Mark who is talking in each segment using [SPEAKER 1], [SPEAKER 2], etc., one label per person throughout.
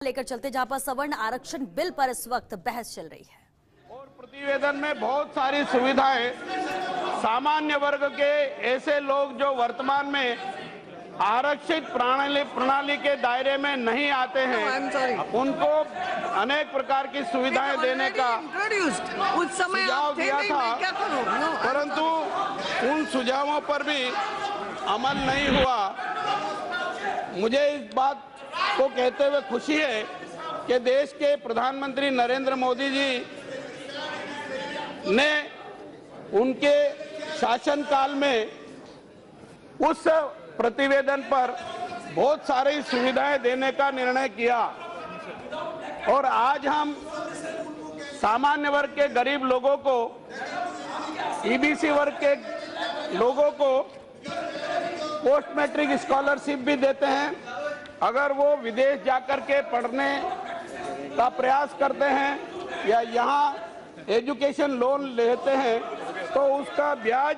[SPEAKER 1] लेकर चलते, जहां पर सवर्ण आरक्षण बिल पर इस वक्त बहस चल रही है।
[SPEAKER 2] और प्रतिवेदन में बहुत सारी सुविधाएं सामान्य वर्ग के ऐसे लोग जो वर्तमान में आरक्षित प्रणाली के दायरे में नहीं आते हैं, उनको अनेक प्रकार की सुविधाएं देने का
[SPEAKER 3] उस समय
[SPEAKER 2] सुझाव दिया था, परंतु उन सुझावों पर भी अमल नहीं हुआ। मुझे इस बात को कहते हुए खुशी है कि देश के प्रधानमंत्री नरेंद्र मोदी जी ने उनके शासनकाल में उस प्रतिवेदन पर बहुत सारी सुविधाएं देने का निर्णय किया और आज हम सामान्य वर्ग के गरीब लोगों को, ईबीसी वर्ग के लोगों को पोस्ट मैट्रिक स्कॉलरशिप भी देते हैं। अगर वो विदेश जाकर के पढ़ने का प्रयास करते हैं या यहाँ एजुकेशन लोन लेते हैं तो उसका ब्याज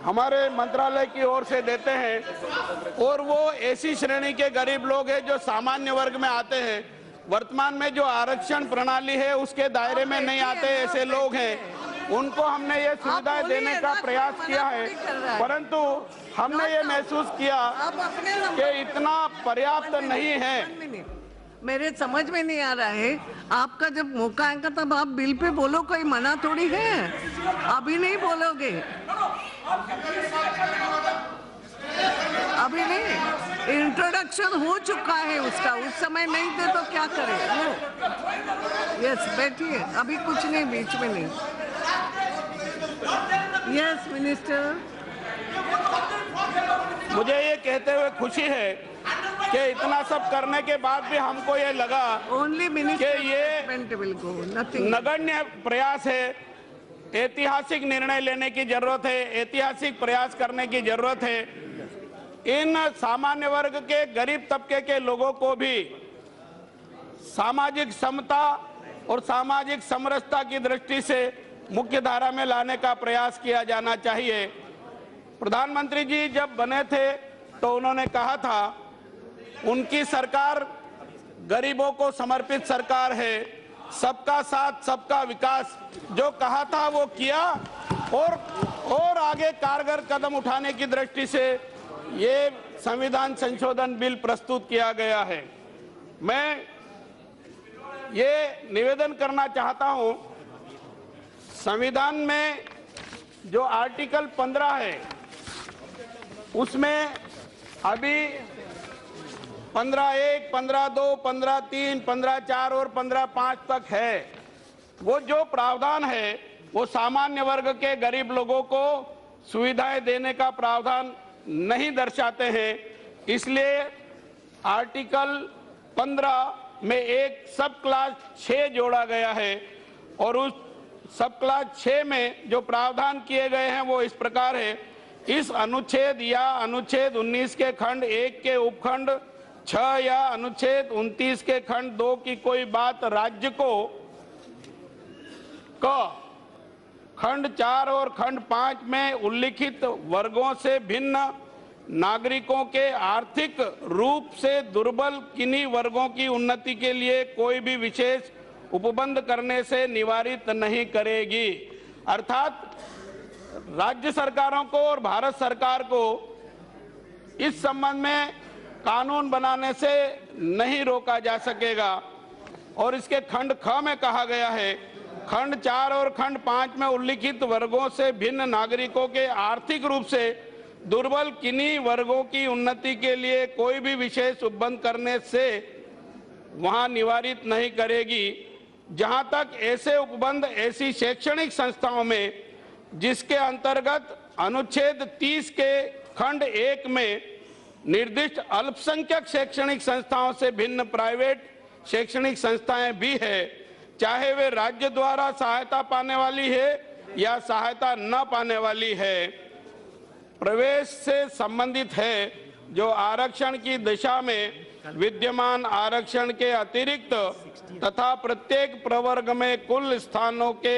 [SPEAKER 2] हमारे मंत्रालय की ओर से देते हैं। और वो ऐसी श्रेणी के गरीब लोग हैं जो सामान्य वर्ग में आते हैं, वर्तमान में जो आरक्षण प्रणाली है उसके दायरे में नहीं आते ऐसे लोग हैं, उनको हमने ये सुविधाएं देने का प्रयास किया है, परंतु हमने ये महसूस किया कि इतना पर्याप्त नहीं है।
[SPEAKER 3] मेरे समझ में नहीं आ रहा है, आपका जब मौका आएगा तब आप बिल पे बोलो, कोई मना थोड़ी है, अभी नहीं बोलोगे, अभी नहीं, इंट्रोडक्शन हो चुका है उसका, उस समय नहीं थे तो क्या करें। यस बैठिए, अभी कुछ नहीं, बीच में नहीं। यस मिनिस्टर,
[SPEAKER 2] मुझे ये कहते हुए खुशी है कि इतना सब करने के बाद भी हमको ये लगा कि ये नगण्य प्रयास है, ऐतिहासिक निर्णय लेने की जरूरत है, ऐतिहासिक प्रयास करने की जरूरत है। इन सामान्य वर्ग के गरीब तबके के लोगों को भी सामाजिक समता और सामाजिक समरसता की दृष्टि से मुख्य धारा में लाने का प्रयास किया जाना चाहिए। प्रधानमंत्री जी जब बने थे तो उन्होंने कहा था उनकी सरकार गरीबों को समर्पित सरकार है, सबका साथ सबका विकास, जो कहा था वो किया और आगे कारगर कदम उठाने की दृष्टि से ये संविधान संशोधन बिल प्रस्तुत किया गया है। मैं ये निवेदन करना चाहता हूं, संविधान में जो आर्टिकल 15 है उसमें अभी 15(1), 15(2), 15(3), 15(4) और 15(5) तक है। वो जो प्रावधान है वो सामान्य वर्ग के गरीब लोगों को सुविधाएं देने का प्रावधान नहीं दर्शाते हैं, इसलिए आर्टिकल 15 में एक सब क्लास 6 जोड़ा गया है और उस सब क्लास 6 में जो प्रावधान किए गए हैं वो इस प्रकार है। इस अनुच्छेद या अनुच्छेद 19 के खंड 1 के उपखंड 6 या अनुच्छेद 29 के खंड 2 की कोई बात राज्य को खंड 4 और खंड 5 में उल्लिखित वर्गों से भिन्न नागरिकों के आर्थिक रूप से दुर्बल किन्हीं वर्गों की उन्नति के लिए कोई भी विशेष उपबंध करने से निवारित नहीं करेगी। अर्थात राज्य सरकारों को और भारत सरकार को इस संबंध में कानून बनाने से नहीं रोका जा सकेगा। और इसके खंड ख में कहा गया है, खंड 4 और खंड 5 में उल्लिखित वर्गों से भिन्न नागरिकों के आर्थिक रूप से दुर्बल किन्हीं वर्गों की उन्नति के लिए कोई भी विशेष उपबंध करने से वहां निवारित नहीं करेगी। जहां तक ऐसे उपबंध ऐसी शैक्षणिक संस्थाओं में जिसके अंतर्गत अनुच्छेद 30 के खंड 1 में निर्दिष्ट अल्पसंख्यक शैक्षणिक संस्थाओं से भिन्न प्राइवेट शैक्षणिक संस्थाएं भी है, चाहे वे राज्य द्वारा सहायता पाने वाली है या सहायता न पाने वाली है, प्रवेश से संबंधित है, जो आरक्षण की दिशा में विद्यमान आरक्षण के अतिरिक्त तथा प्रत्येक प्रवर्ग में कुल स्थानों के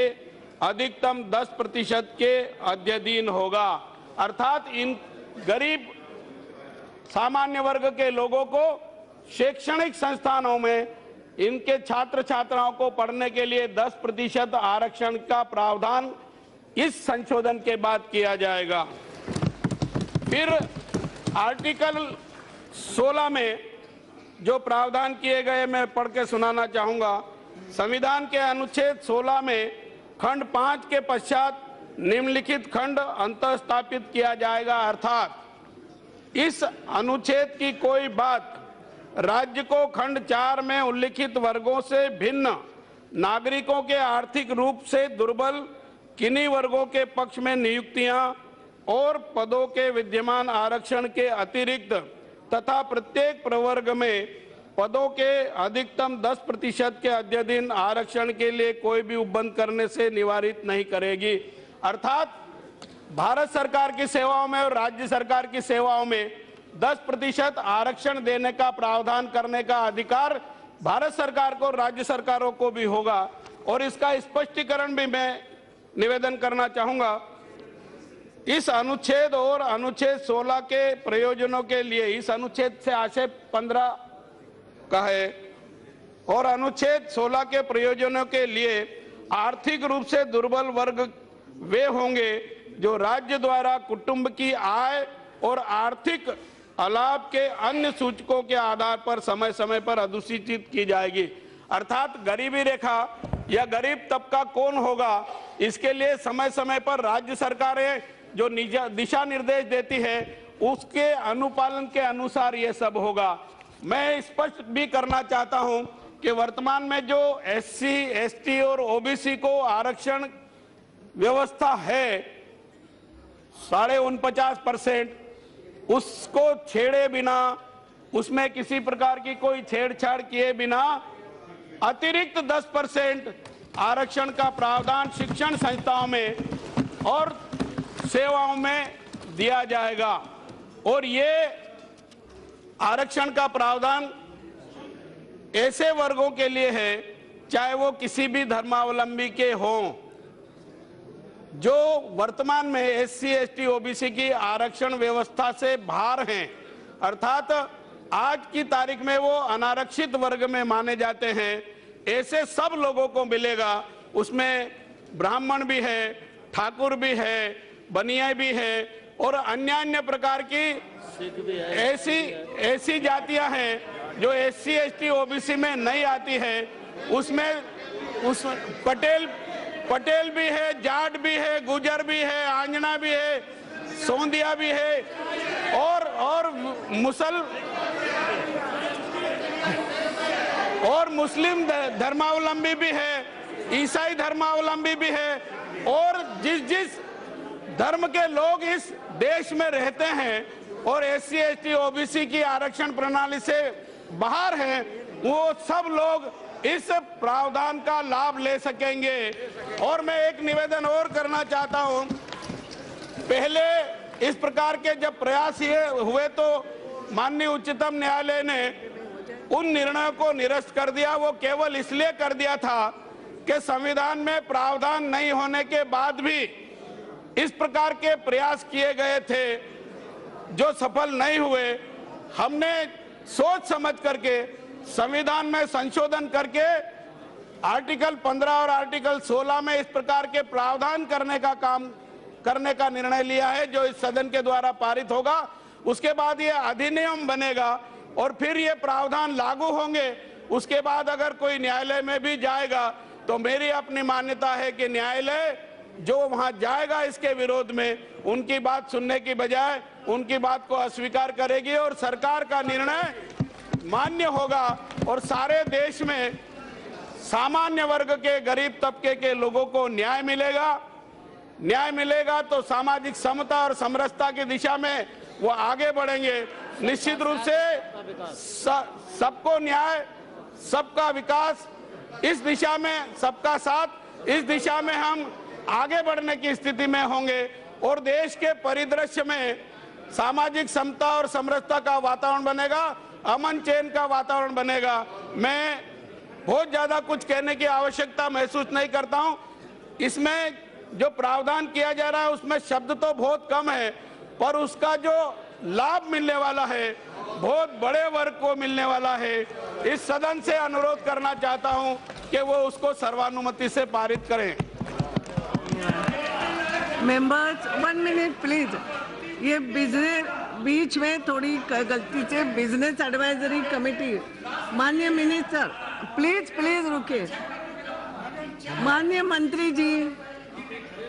[SPEAKER 2] अधिकतम 10% के अध्ययन होगा। अर्थात इन गरीब सामान्य वर्ग के लोगों को शैक्षणिक संस्थानों में इनके छात्र छात्राओं को पढ़ने के लिए 10% आरक्षण का प्रावधान इस संशोधन के बाद किया जाएगा। फिर आर्टिकल 16 में जो प्रावधान किए गए मैं पढ़ के सुनाना चाहूंगा। संविधान के अनुच्छेद 16 में खंड 5 के पश्चात निम्नलिखित खंड अंतःस्थापित किया जाएगा, अर्थात इस अनुच्छेद की कोई बात राज्य को खंड 4 में उल्लिखित वर्गों से भिन्न नागरिकों के आर्थिक रूप से दुर्बल किन्हीं वर्गों के पक्ष में नियुक्तियां और पदों के विद्यमान आरक्षण के अतिरिक्त तथा प्रत्येक प्रवर्ग में पदों के अधिकतम 10% के अद्यतन आरक्षण के लिए कोई भी उपबंध करने से निवारित नहीं करेगी। अर्थात भारत सरकार की सेवाओं में और राज्य सरकार की सेवाओं में 10% आरक्षण देने का प्रावधान करने का अधिकार भारत सरकार को, राज्य सरकारों को भी होगा। और इसका स्पष्टीकरण भी मैं निवेदन करना चाहूंगा। इस अनुच्छेद और अनुच्छेद 16 के प्रयोजनों के लिए, इस अनुच्छेद से आशय 15 का है और अनुच्छेद 16 के प्रयोजनों के लिए आर्थिक रूप से दुर्बल वर्ग वे होंगे जो राज्य द्वारा कुटुंब की आय और आर्थिक लाभ के अन्य सूचकों के आधार पर समय समय पर अधिसूचित की जाएगी। अर्थात गरीबी रेखा या गरीब तबका कौन होगा, इसके लिए समय समय पर राज्य सरकारें जो दिशा निर्देश देती है उसके अनुपालन के अनुसार ये सब होगा। मैं स्पष्ट भी करना चाहता हूं कि वर्तमान में जो SC, ST और OBC को आरक्षण व्यवस्था है 49.5%, उसको छेड़े बिना, उसमें किसी प्रकार की कोई छेड़छाड़ किए बिना अतिरिक्त 10% आरक्षण का प्रावधान शिक्षण संस्थाओं में और सेवाओं में दिया जाएगा। और ये आरक्षण का प्रावधान ऐसे वर्गों के लिए है, चाहे वो किसी भी धर्मावलंबी के हों, जो वर्तमान में SC, ST, OBC की आरक्षण व्यवस्था से बाहर हैं, अर्थात आज की तारीख में वो अनारक्षित वर्ग में माने जाते हैं। ऐसे सब लोगों को मिलेगा। उसमें ब्राह्मण भी है, ठाकुर भी है, बनिया भी है और अन्य प्रकार की ऐसी जातियां हैं जो SC, ST, OBC में नहीं आती है। उसमें पटेल भी है, जाट भी है, गुजर भी है, आंजना भी है, सोंदिया भी है और मुस्लिम धर्मावलंबी भी है, ईसाई धर्मावलंबी भी है। और जिस धर्म के लोग इस देश में रहते हैं और SC, ST, OBC की आरक्षण प्रणाली से बाहर हैं, वो सब लोग इस प्रावधान का लाभ ले सकेंगे। और मैं एक निवेदन और करना चाहता हूं, पहले इस प्रकार के जब प्रयास ये हुए तो माननीय उच्चतम न्यायालय ने उन निर्णयों को निरस्त कर दिया। वो केवल इसलिए कर दिया था कि संविधान में प्रावधान नहीं होने के बाद भी इस प्रकार के प्रयास किए गए थे जो सफल नहीं हुए। हमने सोच समझ करके संविधान में संशोधन करके आर्टिकल 15 और आर्टिकल 16 में इस प्रकार के प्रावधान करने का निर्णय लिया है, जो इस सदन के द्वारा पारित होगा। उसके बाद ये अधिनियम बनेगा और फिर ये प्रावधान लागू होंगे। उसके बाद अगर कोई न्यायालय में भी जाएगा तो मेरी अपनी मान्यता है कि न्यायालय जो वहां जाएगा इसके विरोध में, उनकी बात सुनने की बजाय उनकी बात को अस्वीकार करेगी और सरकार का निर्णय मान्य होगा और सारे देश में सामान्य वर्ग के, गरीब तबके के लोगों को न्याय मिलेगा। न्याय मिलेगा तो सामाजिक समता और समरसता की दिशा में वो आगे बढ़ेंगे। निश्चित रूप से सबको न्याय, सबका विकास, इस दिशा में सबका साथ, इस दिशा में हम आगे बढ़ने की स्थिति में होंगे और देश के परिदृश्य में सामाजिक समता और समरसता का वातावरण बनेगा, अमन चैन का वातावरण बनेगा। मैं बहुत ज्यादा कुछ कहने की आवश्यकता महसूस नहीं करता हूं। इसमें जो प्रावधान किया जा रहा है उसमें शब्द तो बहुत कम है, पर उसका जो लाभ मिलने वाला है बहुत बड़े वर्ग को मिलने वाला है। इस सदन से अनुरोध करना चाहता हूं कि वो उसको सर्वानुमति से पारित करें।
[SPEAKER 3] Members 1 minute please. ये बिजनेस बीच में थोड़ी गलती से बिजनेस एडवाइजरी कमेटी, माननीय मिनिस्टर प्लीज रुकिए। माननीय मंत्री जी,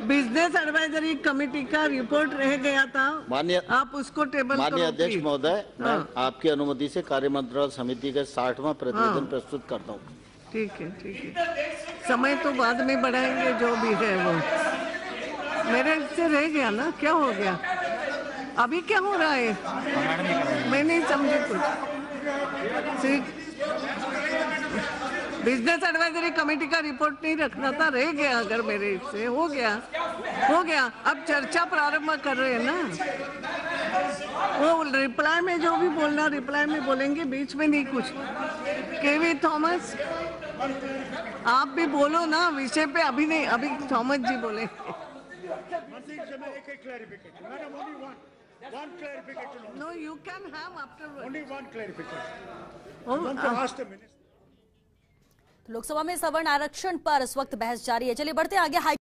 [SPEAKER 3] बिजनेस एडवाइजरी कमेटी का रिपोर्ट रह गया था,
[SPEAKER 4] माननीय
[SPEAKER 3] आप उसको टेबल करो।
[SPEAKER 4] माननीय अध्यक्ष
[SPEAKER 3] please।
[SPEAKER 4] महोदय, मैं
[SPEAKER 3] हाँ।
[SPEAKER 4] आपकी अनुमति से कार्य मंत्रिमंडल समिति का 60वां प्रतिवेदन प्रस्तुत करता हूँ।
[SPEAKER 3] ठीक है। समय तो बाद में बढ़ाएंगे, जो भी है वो मेरे से रह गया ना, क्या हो गया? अभी क्या हो रहा है? मैं नहीं समझी कुछ। बिजनेस एडवाइजरी कमेटी का रिपोर्ट नहीं रखना था, रह गया। अगर मेरे से हो गया। अब चर्चा प्रारंभ कर रहे हैं ना, वो रिप्लाई में जो भी बोलना रिप्लाई में बोलेंगे, बीच में नहीं कुछ। केवी थॉमस, आप भी बोलो ना विषय पे। अभी नहीं, अभी थॉमस जी बोले। No, you can have afterwards.
[SPEAKER 5] Only one clarification.
[SPEAKER 3] Oh,
[SPEAKER 5] I want to ask the minister.
[SPEAKER 1] Lok Sabha में सवर्ण आरक्षण पर इस वक्त बहस जारी है। चलिए बढ़ते आगे।